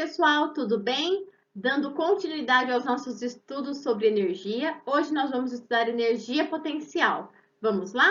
pessoal, tudo bem? Dando continuidade aos nossos estudos sobre energia, hoje nós vamos estudar energia potencial. Vamos lá?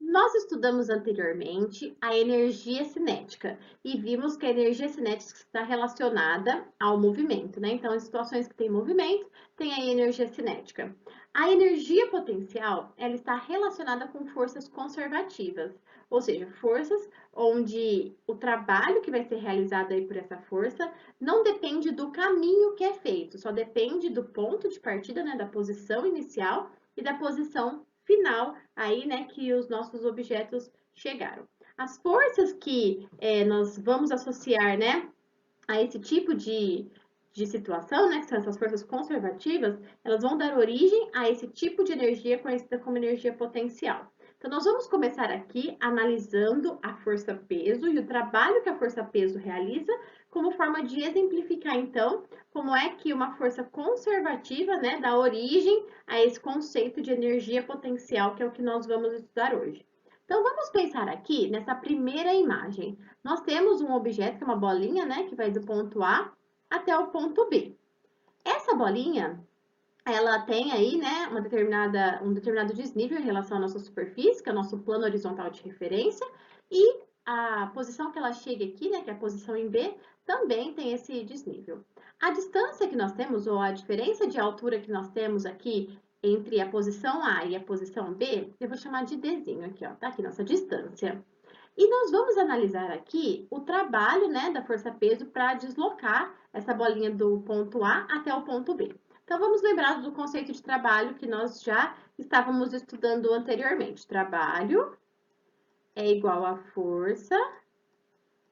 Nós estudamos anteriormente a energia cinética e vimos que a energia cinética está relacionada ao movimento, né? Então, em situações que tem movimento, tem a energia cinética. A energia potencial, ela está relacionada com forças conservativas, ou seja, forças onde o trabalho que vai ser realizado aí por essa força não depende do caminho que é feito, só depende do ponto de partida, né, da posição inicial e da posição final aí, né, que os nossos objetos chegaram. As forças que nós vamos associar, né, a esse tipo de situação, né, que são essas forças conservativas, elas vão dar origem a esse tipo de energia conhecida como energia potencial. Então, nós vamos começar aqui analisando a força-peso e o trabalho que a força-peso realiza, como forma de exemplificar, então, como é que uma força conservativa, né, dá origem a esse conceito de energia potencial, que é o que nós vamos estudar hoje. Então, vamos pensar aqui nessa primeira imagem. Nós temos um objeto, que é uma bolinha, né, que vai do ponto A até o ponto B. Essa bolinha, ela tem aí, né, um determinado desnível em relação à nossa superfície, que é o nosso plano horizontal de referência, e a posição que ela chega aqui, né, que é a posição em B, também tem esse desnível. A distância que nós temos, ou a diferença de altura que nós temos aqui entre a posição A e a posição B, eu vou chamar de Dzinho aqui, ó, tá aqui nossa distância. E nós vamos analisar aqui o trabalho, né, da força-peso para deslocar essa bolinha do ponto A até o ponto B. Então, vamos lembrar do conceito de trabalho que nós já estávamos estudando anteriormente. Trabalho é igual a força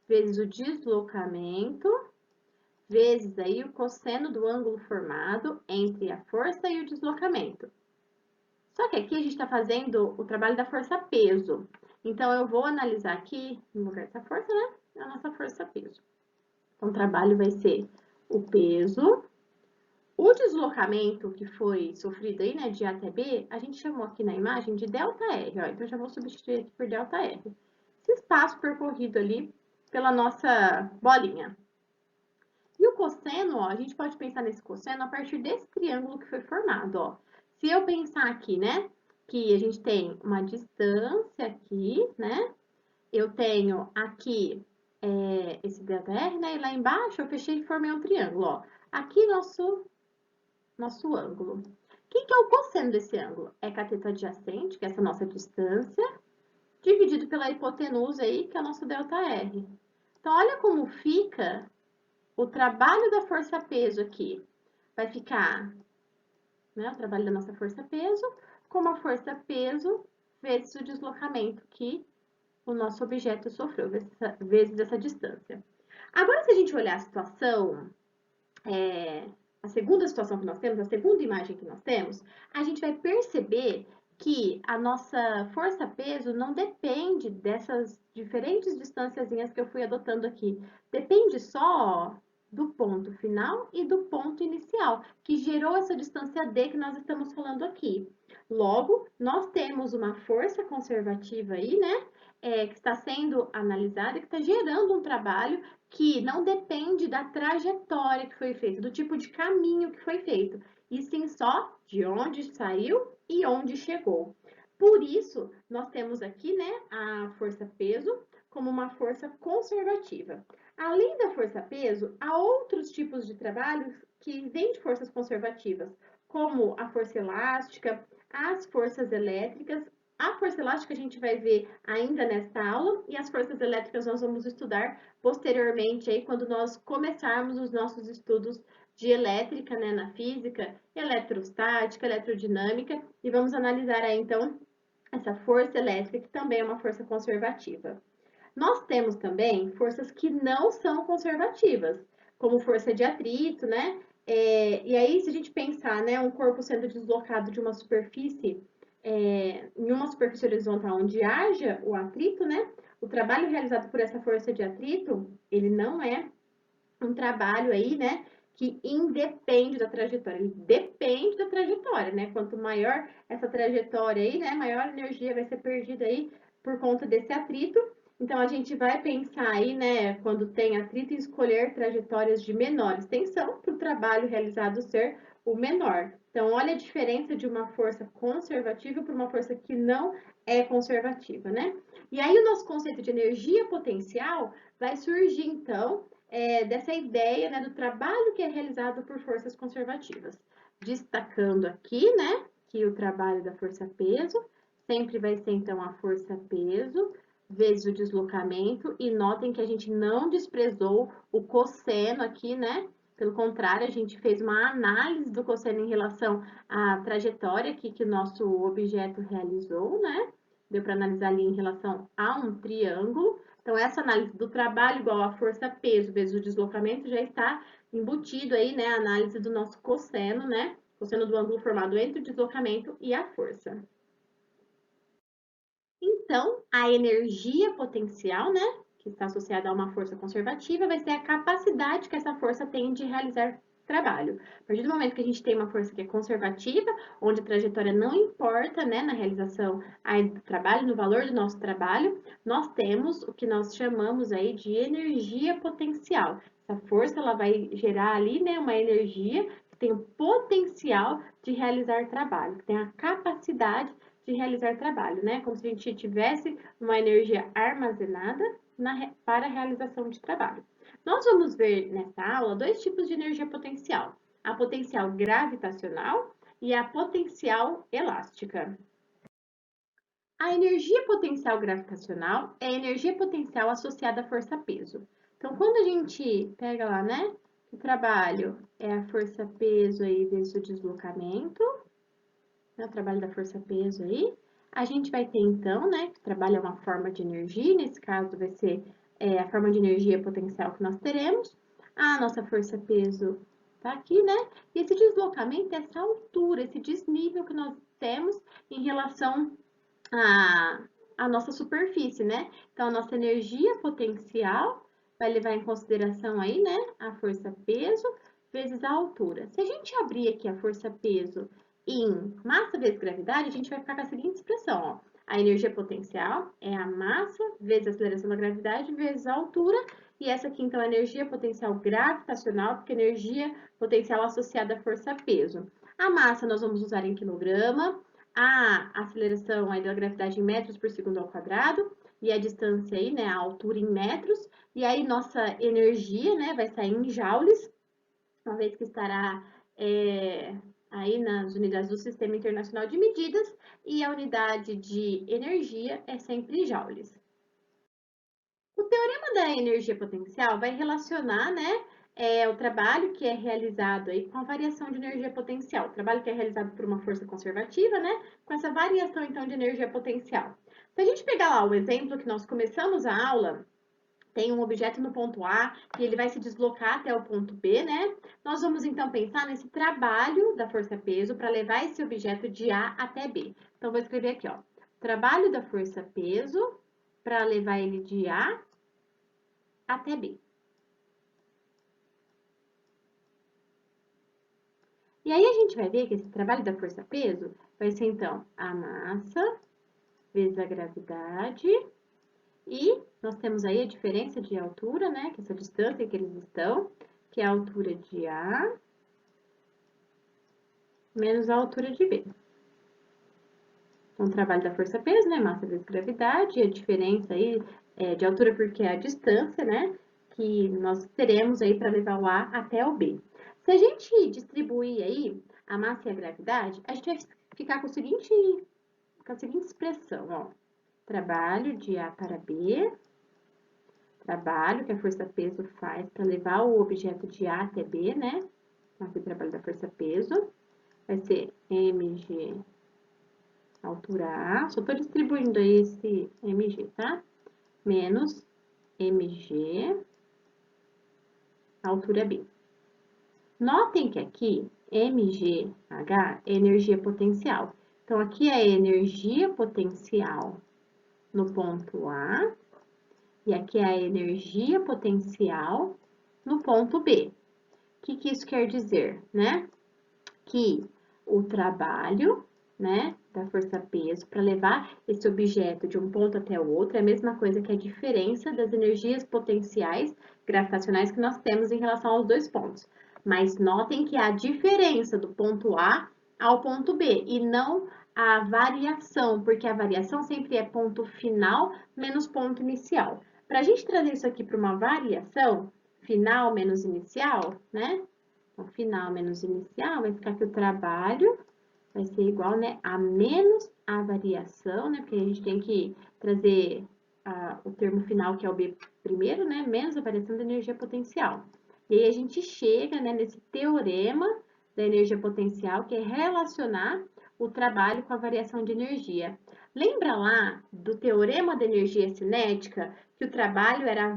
vezes o deslocamento vezes aí o cosseno do ângulo formado entre a força e o deslocamento. Só que aqui a gente está fazendo o trabalho da força-peso. Então, eu vou analisar aqui, no lugar dessa força, né, a nossa força-peso. Então, o trabalho vai ser o peso. O deslocamento que foi sofrido aí, né, de A até B, a gente chamou aqui na imagem de ΔR, ó. Então, já vou substituir aqui por ΔR. Esse espaço percorrido ali pela nossa bolinha. E o cosseno, ó, a gente pode pensar nesse cosseno a partir desse triângulo que foi formado, ó. Se eu pensar aqui, né, que a gente tem uma distância aqui, né, eu tenho aqui esse ΔR, né, e lá embaixo eu fechei e formei um triângulo, ó. Aqui nosso ângulo. O que é o cosseno desse ângulo? É cateto adjacente, que é essa nossa distância, dividido pela hipotenusa aí, que é o nosso ΔR. Então, olha como fica o trabalho da força-peso aqui. Vai ficar, né, o trabalho da nossa força-peso, como a força-peso vezes o deslocamento que o nosso objeto sofreu, vezes essa distância. Agora, se a gente olhar a situação, a segunda situação que nós temos, a segunda imagem que nós temos, a gente vai perceber que a nossa força-peso não depende dessas diferentes distânciazinhas que eu fui adotando aqui. Depende só do ponto final e do ponto inicial, que gerou essa distância D que nós estamos falando aqui. Logo, nós temos uma força conservativa aí, né? Que está sendo analisada, que está gerando um trabalho que não depende da trajetória que foi feita, do tipo de caminho que foi feito, e sim só de onde saiu e onde chegou. Por isso, nós temos aqui, né, a força-peso como uma força conservativa. Além da força-peso, há outros tipos de trabalho que vêm de forças conservativas, como a força elástica, as forças elétricas. A força elástica a gente vai ver ainda nesta aula e as forças elétricas nós vamos estudar posteriormente, aí, quando nós começarmos os nossos estudos de elétrica, né, na física, eletrostática, eletrodinâmica, e vamos analisar aí, então, essa força elétrica, que também é uma força conservativa. Nós temos também forças que não são conservativas, como força de atrito, né? E aí, se a gente pensar, né, um corpo sendo deslocado de uma superfície, em uma superfície horizontal onde haja o atrito, né? O trabalho realizado por essa força de atrito, ele não é um trabalho aí, né, que independe da trajetória, ele depende da trajetória, né? Quanto maior essa trajetória aí, né, maior energia vai ser perdida aí por conta desse atrito. Então, a gente vai pensar aí, né, quando tem atrito, em escolher trajetórias de menor extensão para o trabalho realizado ser o menor. Então, olha a diferença de uma força conservativa para uma força que não é conservativa, né? E aí, o nosso conceito de energia potencial vai surgir, então, dessa ideia, né, do trabalho que é realizado por forças conservativas. Destacando aqui, né, que o trabalho da força-peso sempre vai ser, então, a força-peso vezes o deslocamento, e notem que a gente não desprezou o cosseno aqui, né? Pelo contrário, a gente fez uma análise do cosseno em relação à trajetória que o nosso objeto realizou, né? Deu para analisar ali em relação a um triângulo. Então, essa análise do trabalho igual a força-peso vezes o deslocamento já está embutido aí, né? A análise do nosso cosseno, né? Cosseno do ângulo formado entre o deslocamento e a força. Então, a energia potencial, né, que está associada a uma força conservativa, vai ser a capacidade que essa força tem de realizar trabalho. A partir do momento que a gente tem uma força que é conservativa, onde a trajetória não importa, né, na realização aí do trabalho, no valor do nosso trabalho, nós temos o que nós chamamos aí de energia potencial. Essa força, ela vai gerar ali, né, uma energia que tem o potencial de realizar trabalho, que tem a capacidade de realizar trabalho, né? Como se a gente tivesse uma energia armazenada para a realização de trabalho. Nós vamos ver nessa aula dois tipos de energia potencial: a potencial gravitacional e a potencial elástica. A energia potencial gravitacional é a energia potencial associada à força-peso. Então, quando a gente pega lá, né, o trabalho é a força-peso aí vezes o deslocamento, né, o trabalho da força-peso aí. A gente vai ter, então, né, que trabalha uma forma de energia, nesse caso vai ser a forma de energia potencial que nós teremos. A nossa força-peso tá aqui, né? E esse deslocamento é essa altura, esse desnível que nós temos em relação à nossa superfície, né? Então, a nossa energia potencial vai levar em consideração aí, né, a força-peso vezes a altura. Se a gente abrir aqui a força-peso em massa vezes gravidade, a gente vai ficar com a seguinte expressão, ó. A energia potencial é a massa vezes a aceleração da gravidade vezes a altura. E essa aqui, então, é a energia potencial gravitacional, porque energia potencial associada à força-peso. A massa nós vamos usar em quilograma, a aceleração aí da gravidade em metros por segundo ao quadrado, e a distância aí, né, a altura em metros. E aí, nossa energia, né, vai sair em joules, uma vez que estará aí nas unidades do Sistema Internacional de Medidas, e a unidade de energia é sempre joules. O teorema da energia potencial vai relacionar, né, o trabalho que é realizado aí com a variação de energia potencial. O trabalho que é realizado por uma força conservativa, né, com essa variação, então, de energia potencial. Se a gente pegar lá o exemplo que nós começamos a aula, tem um objeto no ponto A e ele vai se deslocar até o ponto B, né? Nós vamos então pensar nesse trabalho da força-peso para levar esse objeto de A até B. Então, vou escrever aqui, ó. Trabalho da força-peso para levar ele de A até B. E aí a gente vai ver que esse trabalho da força-peso vai ser então a massa vezes a gravidade. E nós temos aí a diferença de altura, né? Que é essa distância que eles estão, que é a altura de A menos a altura de B. Então, o trabalho da força-peso, né? Massa vezes gravidade, e a diferença aí de altura porque é a distância, né? Que nós teremos aí para levar o A até o B. Se a gente distribuir aí a massa e a gravidade, a gente vai ficar com a seguinte expressão, ó. Trabalho de A para B, trabalho que a força-peso faz para levar o objeto de A até B, né? Aqui o trabalho da força-peso vai ser mg altura A, só estou distribuindo aí esse mg, tá? Menos mg altura B. Notem que aqui mgh é energia potencial. Então, aqui é energia potencial no ponto A e aqui é a energia potencial no ponto B. O que isso quer dizer, né? Que o trabalho, né, da força-peso para levar esse objeto de um ponto até o outro é a mesma coisa que a diferença das energias potenciais gravitacionais que nós temos em relação aos dois pontos. Mas notem que a diferença do ponto A ao ponto B e não a variação, porque a variação sempre é ponto final menos ponto inicial. Para a gente trazer isso aqui para uma variação, final menos inicial, né? Então, final menos inicial vai ficar que o trabalho vai ser igual, né, a menos a variação, né, porque a gente tem que trazer o termo final, que é o B primeiro, né, menos a variação da energia potencial. E aí a gente chega, né, nesse teorema da energia potencial, que é relacionar o trabalho com a variação de energia. Lembra lá do teorema da energia cinética, que o trabalho era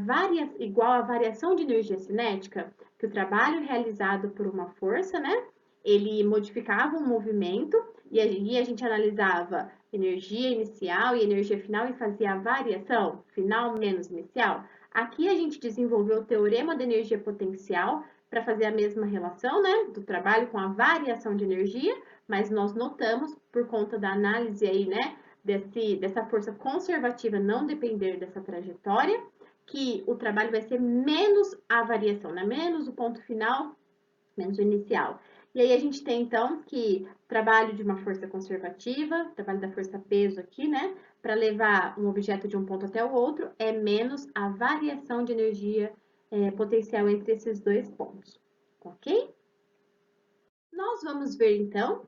igual à variação de energia cinética? Que o trabalho realizado por uma força, né, ele modificava o movimento e a gente analisava energia inicial e energia final e fazia a variação, final menos inicial. Aqui a gente desenvolveu o teorema da energia potencial para fazer a mesma relação, né, do trabalho com a variação de energia, mas nós notamos, por conta da análise aí, né, dessa força conservativa não depender dessa trajetória, que o trabalho vai ser menos a variação, né, menos o ponto final, menos o inicial. E aí a gente tem, então, que trabalho de uma força conservativa, trabalho da força peso aqui, né, para levar um objeto de um ponto até o outro, é menos a variação de energia potencial entre esses dois pontos, ok? Nós vamos ver, então,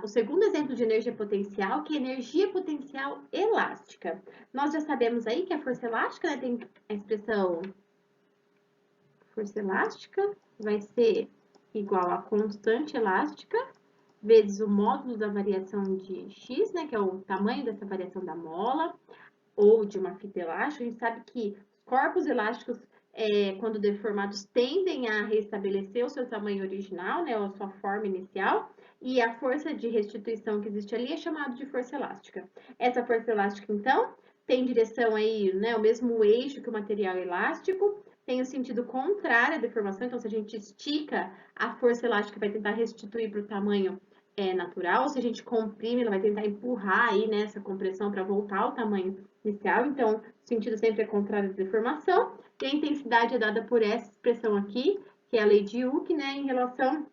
o segundo exemplo de energia potencial, que é energia potencial elástica. Nós já sabemos aí que a força elástica, né, tem a expressão força elástica, vai ser igual a constante elástica, vezes o módulo da variação de x, né, que é o tamanho dessa variação da mola, ou de uma fita elástica. A gente sabe que corpos elásticos, quando deformados, tendem a restabelecer o seu tamanho original, né, ou a sua forma inicial, e a força de restituição que existe ali é chamada de força elástica. Essa força elástica, então, tem direção aí, né, o mesmo eixo que o material elástico, tem o sentido contrário à deformação, então se a gente estica, a força elástica vai tentar restituir para o tamanho natural, se a gente comprime, ela vai tentar empurrar aí, né, essa compressão para voltar ao tamanho inicial, então o sentido sempre é contrário à deformação, e a intensidade é dada por essa expressão aqui, que é a lei de Hooke, né, em relação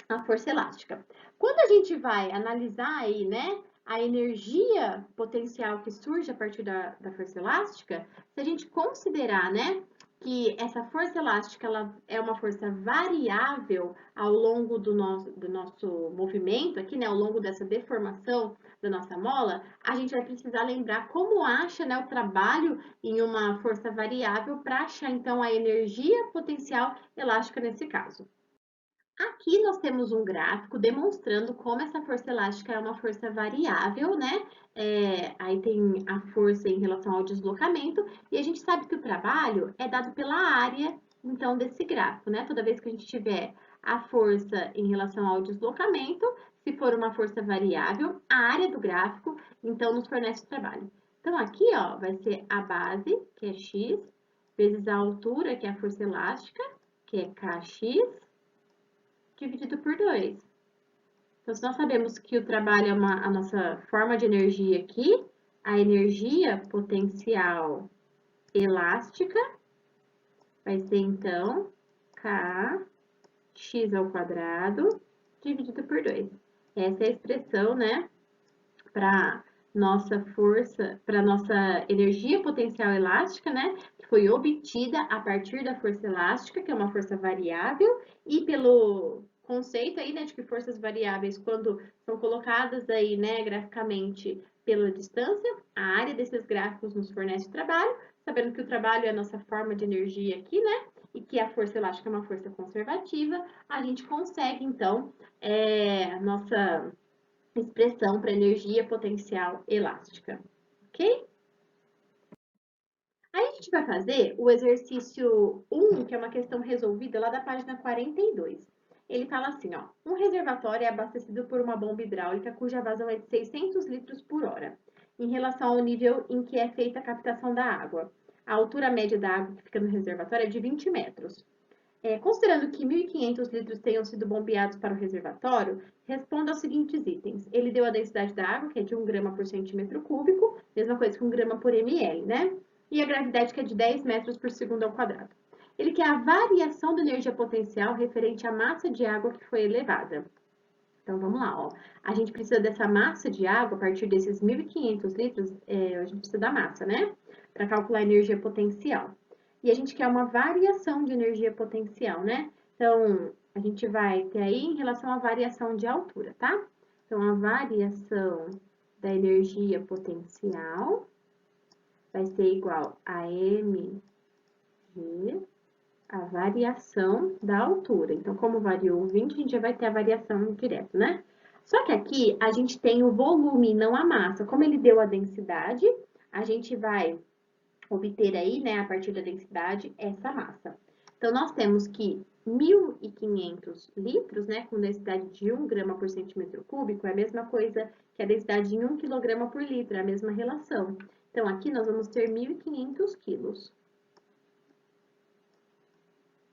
à força elástica. Quando a gente vai analisar aí, né, a energia potencial que surge a partir da força elástica, se a gente considerar, né, que essa força elástica ela é uma força variável ao longo do nosso movimento aqui, né, ao longo dessa deformação da nossa mola, a gente vai precisar lembrar como acha, né, o trabalho em uma força variável para achar, então, a energia potencial elástica nesse caso. Aqui nós temos um gráfico demonstrando como essa força elástica é uma força variável, né? Aí tem a força em relação ao deslocamento, e a gente sabe que o trabalho é dado pela área, então, desse gráfico, né? Toda vez que a gente tiver a força em relação ao deslocamento, se for uma força variável, a área do gráfico, então, nos fornece o trabalho. Então, aqui, ó, vai ser a base, que é x, vezes a altura, que é a força elástica, que é kx, dividido por 2. Então, se nós sabemos que o trabalho é a nossa forma de energia aqui, a energia potencial elástica vai ser, então, kx ao quadrado dividido por 2. Essa é a expressão, né, para nossa força, para nossa energia potencial elástica, né, que foi obtida a partir da força elástica, que é uma força variável, e pelo conceito aí, né, de que forças variáveis, quando são colocadas aí, né, graficamente pela distância, a área desses gráficos nos fornece o trabalho, sabendo que o trabalho é a nossa forma de energia aqui, né, e que a força elástica é uma força conservativa, a gente consegue, então, nossa expressão para energia potencial elástica, ok? Aí a gente vai fazer o exercício 1, que é uma questão resolvida lá da página 42. Ele fala assim, ó, um reservatório é abastecido por uma bomba hidráulica cuja vazão é de 600 litros por hora, em relação ao nível em que é feita a captação da água. A altura média da água que fica no reservatório é de 20 metros. Considerando que 1.500 litros tenham sido bombeados para o reservatório, responda aos seguintes itens. Ele deu a densidade da água, que é de 1 grama por centímetro cúbico, mesma coisa que 1 grama por ml, né? E a gravidade, que é de 10 metros por segundo ao quadrado. Ele quer a variação da energia potencial referente à massa de água que foi elevada. Então, vamos lá, ó. A gente precisa dessa massa de água, a partir desses 1.500 litros, a gente precisa da massa, né? Para calcular a energia potencial. E a gente quer uma variação de energia potencial, né? Então, a gente vai ter aí em relação à variação de altura, tá? Então, a variação da energia potencial vai ser igual a mg, a variação da altura. Então, como variou o 20, a gente já vai ter a variação direto, né? Só que aqui a gente tem o volume, não a massa. Como ele deu a densidade, a gente vai obter aí, né, a partir da densidade, essa massa. Então, nós temos que 1.500 litros, né, com densidade de 1 grama por centímetro cúbico, é a mesma coisa que a densidade em 1 quilograma por litro, é a mesma relação. Então, aqui nós vamos ter 1.500 quilos.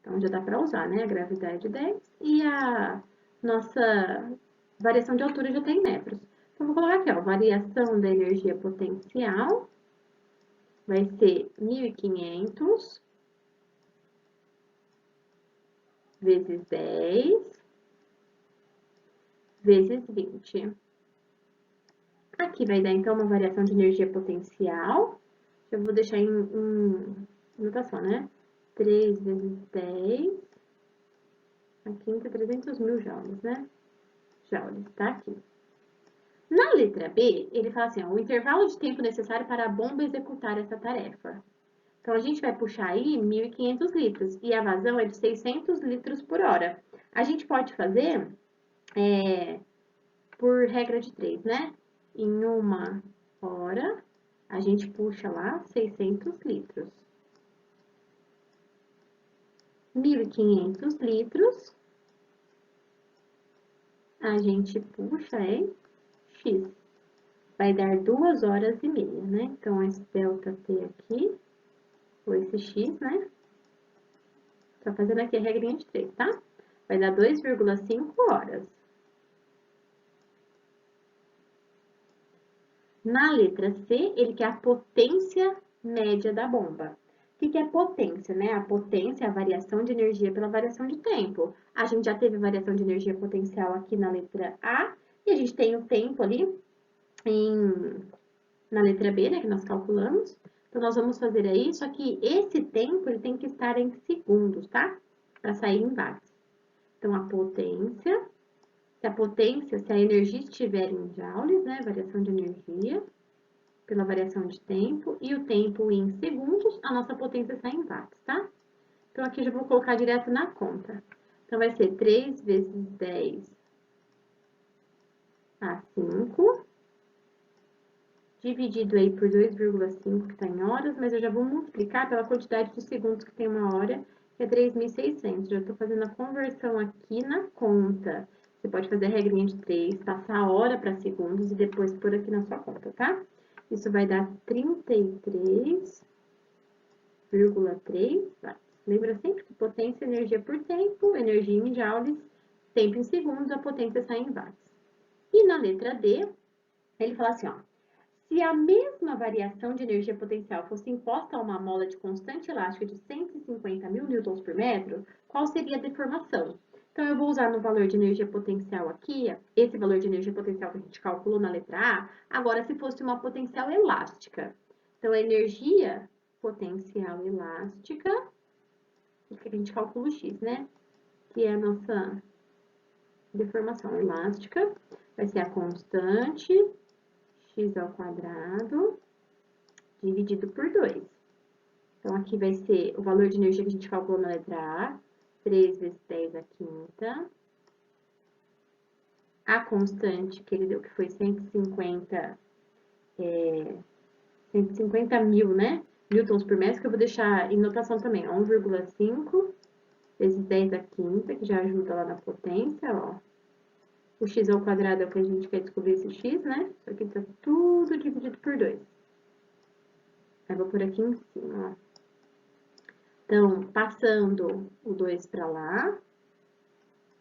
Então, já dá para usar, né, a gravidade 10 e a nossa variação de altura já tem metros. Então, vou colocar aqui, ó, variação da energia potencial vai ser 1.500 vezes 10 vezes 20. Aqui vai dar, então, uma variação de energia potencial. Eu vou deixar em notação, né? 3 vezes 10, a quinta, 300 mil joules, né? Joules, tá aqui. Na letra B, ele fala assim, ó, o intervalo de tempo necessário para a bomba executar essa tarefa. Então, a gente vai puxar aí 1.500 litros e a vazão é de 600 litros por hora. A gente pode fazer por regra de 3, né? Em 1 hora, a gente puxa lá 600 litros. 1.500 litros, a gente puxa X. Vai dar 2 horas e meia, né? Então, esse delta T aqui, ou esse X, né? Tô fazendo aqui a regrinha de 3, tá? Vai dar 2,5 horas. Na letra C, ele quer a potência média da bomba. O que é potência, né? A potência é a variação de energia pela variação de tempo. A gente já teve variação de energia potencial aqui na letra A, e a gente tem o tempo ali na letra B, né, que nós calculamos. Então, nós vamos fazer aí, só que esse tempo ele tem que estar em segundos, tá? Para sair em watts. Então, a potência, se a energia estiver em joules, né, variação de energia, pela variação de tempo, e o tempo em segundos, a nossa potência sai em watts, tá? Então, aqui eu já vou colocar direto na conta. Então, vai ser 3 vezes 10 a 5, dividido aí por 2,5, que está em horas, mas eu já vou multiplicar pela quantidade de segundos que tem uma hora, que é 3.600. Já estou fazendo a conversão aqui na conta. Você pode fazer a regrinha de 3, passar a hora para segundos e depois pôr aqui na sua conta, tá? Isso vai dar 33,3 watts. Lembra sempre que potência é energia por tempo, energia em joules, tempo em segundos, a potência sai em watts. E na letra D, ele fala assim, ó, se a mesma variação de energia potencial fosse imposta a uma mola de constante elástica de 150 mil newtons por metro, qual seria a deformação? Então, eu vou usar no valor de energia potencial aqui, esse valor de energia potencial que a gente calculou na letra A, agora se fosse uma potencial elástica. Então, a energia potencial elástica, que a gente calcula o X, né? Que é a nossa deformação elástica, vai ser a constante x ao quadrado dividido por 2. Então, aqui vai ser o valor de energia que a gente calculou na letra A, 3 vezes 10 à quinta. A constante que ele deu, que foi 150 mil, né? Newtons por metro, que eu vou deixar em notação também, 1,5 vezes 10 à quinta, que já ajuda lá na potência, ó. O x ao quadrado é o que a gente quer descobrir esse x, né? Isso aqui tá tudo dividido por 2. Aí, vou por aqui em cima, ó. Então, passando o 2 para lá,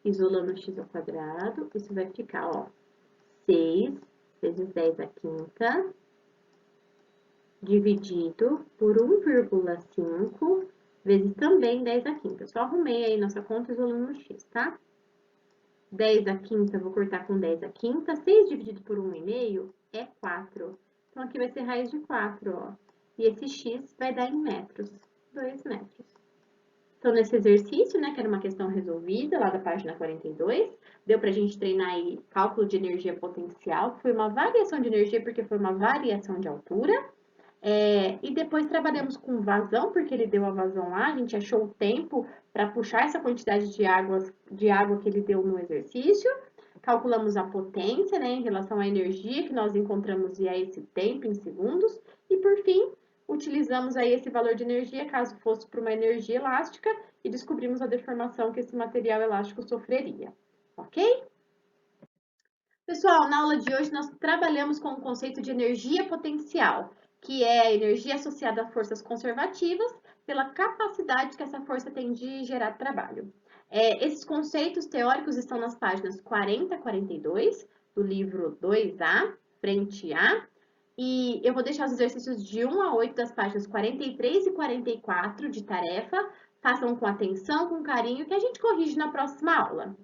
isolando o x ao quadrado, isso vai ficar, ó, 6 vezes 10 à quinta, dividido por 1,5 vezes também 10 à quinta. Só arrumei aí nossa conta isolando o x, tá? 10 à quinta, vou cortar com 10 à quinta. 6 dividido por 1,5 é 4. Então, aqui vai ser raiz de 4, ó. E esse x vai dar em metros, 2 metros. Então, nesse exercício, né, que era uma questão resolvida, lá da página 42, deu pra gente treinar aí cálculo de energia potencial, que foi uma variação de energia porque foi uma variação de altura. E depois trabalhamos com vazão, porque ele deu a vazão lá, a gente achou o tempo para puxar essa quantidade de água que ele deu no exercício. Calculamos a potência, né, em relação à energia que nós encontramos e a esse tempo em segundos. E por fim, utilizamos aí esse valor de energia, caso fosse para uma energia elástica, e descobrimos a deformação que esse material elástico sofreria. Ok? Pessoal, na aula de hoje nós trabalhamos com o conceito de energia potencial, que é a energia associada a forças conservativas pela capacidade que essa força tem de gerar trabalho. Esses conceitos teóricos estão nas páginas 40 a 42 do livro 2A, frente A, e eu vou deixar os exercícios de 1 a 8 das páginas 43 e 44 de tarefa. Façam com atenção, com carinho, que a gente corrige na próxima aula.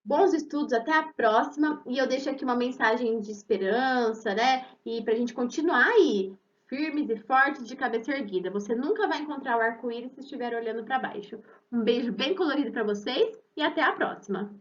Bons estudos, até a próxima. E eu deixo aqui uma mensagem de esperança, né? E para a gente continuar aí, firmes e fortes, de cabeça erguida. Você nunca vai encontrar o arco-íris se estiver olhando para baixo. Um beijo bem colorido para vocês e até a próxima.